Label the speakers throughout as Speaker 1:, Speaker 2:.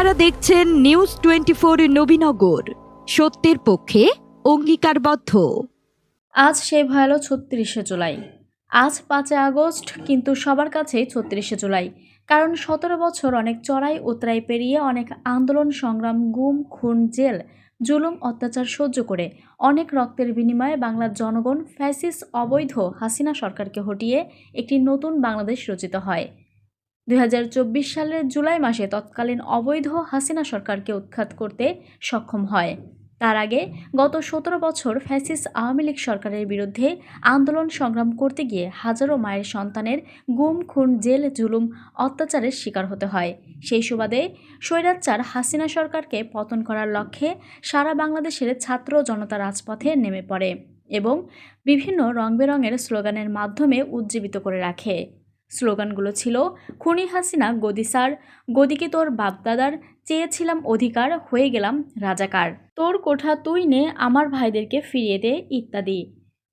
Speaker 1: আপনারা দেখছেন নিউজ 24 নবীনগর, সত্যের পক্ষে অঙ্গীকারবদ্ধ।
Speaker 2: আজ সেই ভয়ালো ৩৬শে জুলাই। আজ ৫ আগস্ট, কিন্তু সবার কাছেই ৩৬শে জুলাই। কারণ ১৭ বছর অনেক চড়াই উতরাই পেরিয়ে, অনেক আন্দোলন সংগ্রাম, গুম খুন, জেল জুলুম অত্যাচার সহ্য করে, অনেক রক্তের বিনিময়ে বাংলার জনগণ ফ্যাসিস্ট অবৈধ হাসিনা সরকারকে হটিয়ে একটি নতুন বাংলাদেশ রচিত হয়। ২০২৪ সালের জুলাই মাসে তৎকালীন অবৈধ হাসিনা সরকারকে উৎখাত করতে সক্ষম হয়। তার আগে গত ১৭ বছর ফ্যাসিস্ট আওয়ামী লীগ সরকারের বিরুদ্ধে আন্দোলন সংগ্রাম করতে গিয়ে হাজারো মায়ের সন্তানের গুম খুন, জেল জুলুম অত্যাচারের শিকার হতে হয়। সেই সুবাদে স্বৈরাচার হাসিনা সরকারকে পতন করার লক্ষ্যে সারা বাংলাদেশের ছাত্র জনতা রাজপথে নেমে পড়ে এবং বিভিন্ন রং বেরঙের স্লোগানের মাধ্যমে উজ্জীবিত করে রাখে। স্লোগানগুলো ছিল: খুনি হাসিনা গদি সার, গদিকে তোর বাপদাদার, চেয়েছিলাম অধিকার, হয়ে গেলাম রাজাকার, তোর কোঠা তুই নে, আমার ভাইদেরকে ফিরিয়ে দে, ইত্যাদি।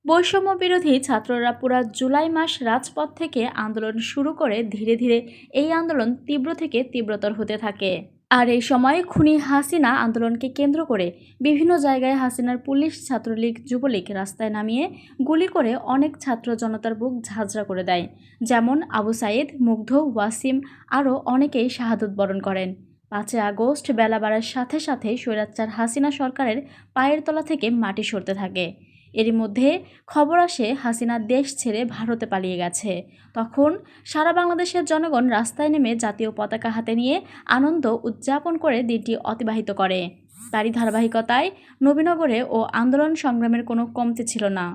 Speaker 2: বৈষম্য বিরোধী ছাত্ররা পুরা জুলাই মাস রাজপথ থেকে আন্দোলন শুরু করে ধীরে ধীরে এই আন্দোলন তীব্র থেকে তীব্রতর হতে থাকে। আর এই সময় খুনি হাসিনা আন্দোলনকে কেন্দ্র করে বিভিন্ন জায়গায় হাসিনার পুলিশ, ছাত্রলীগ, যুবলীগ রাস্তায় নামিয়ে গুলি করে অনেক ছাত্র জনতার বুক ঝাঁঝরা করে দেয়। যেমন আবু সাইদ, মুগ্ধ, ওয়াসিম আরও অনেকেই শাহাদত বরণ করেন। ৫ আগস্ট বেলা বাড়ার সাথে সাথে স্বৈরাচার হাসিনা সরকারের পায়ের তলা থেকে মাটি সরতে থাকে। এরই মধ্যে খবর আসে হাসিনা দেশ ছেড়ে ভারতে পালিয়ে গেছে। তখন সারা বাংলাদেশের জনগণ রাস্তায় নেমে জাতীয় পতাকা হাতে নিয়ে আনন্দ উদযাপন করে দিনটি অতিবাহিত করে। তারই ধারাবাহিকতায় নবীনগরে ও আন্দোলন সংগ্রামের কোনো কমতি ছিল না।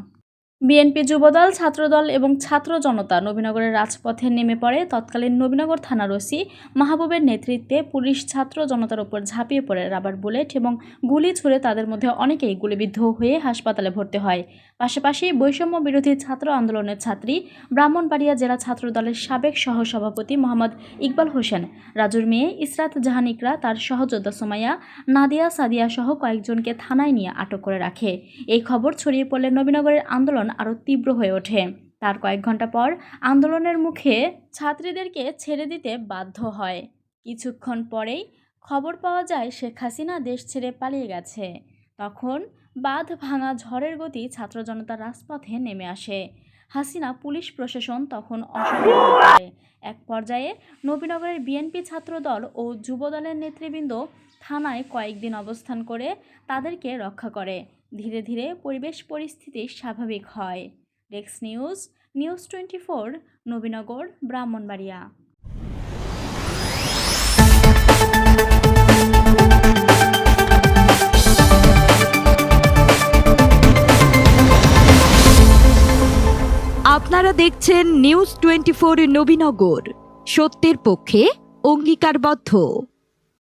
Speaker 2: বিএনপি, যুবদল, ছাত্রদল এবং ছাত্র জনতা নবীনগরের রাজপথে নেমে পড়ে। তৎকালীন নবীনগর থানার ওসি মাহবুবের নেতৃত্বে পুলিশ ছাত্র জনতার উপর ঝাঁপিয়ে পড়ে রাবার বুলেট এবং গুলি ছুড়ে তাদের মধ্যে অনেকেই গুলিবিদ্ধ হয়ে হাসপাতালে ভর্তি হয়। পাশাপাশি বৈষম্য বিরোধী ছাত্র আন্দোলনের ছাত্রী, ব্রাহ্মণবাড়িয়া জেলা ছাত্র দলের সাবেক সহসভাপতি মোহাম্মদ ইকবাল হোসেন, রাজুর মেয়ে ইসরাত জাহান ইকরা, তার সহযোদ্ধা সুমাইয়া, নাদিয়া, সাদিয়া সহ কয়েকজনকে থানায় নিয়ে আটক করে রাখে। এই খবর ছড়িয়ে পড়লে নবীনগরের আন্দোলন আরও তীব্র হয়ে ওঠে। তার কয়েক ঘন্টা পর আন্দোলনের মুখে ছাত্রীদেরকে ছেড়ে দিতে বাধ্য হয়। কিছুক্ষণ পরেই খবর পাওয়া যায় শেখ হাসিনা দেশ ছেড়ে পালিয়ে গেছে। তখন বাঁধ ভাঙা ঝড়ের গতি ছাত্র জনতা রাজপথে নেমে আসে। হাসিনা পুলিশ প্রশাসন তখন অসহায় হয়ে পড়ে। এক পর্যায়ে নবীনগরের বিএনপি ছাত্রদল ও যুবদলের নেতৃবৃন্দ থানায় কয়েকদিন অবস্থান করে তাদেরকে রক্ষা করে। ধীরে ধীরে পরিবেশ পরিস্থিতি স্বাভাবিক হয়। Desk news, news 24, Nabinagar, Brahmanbaria.
Speaker 1: আপনারা দেখছেন নিউজ 24 নবীনগর, সত্যের পক্ষে অঙ্গীকারবদ্ধ।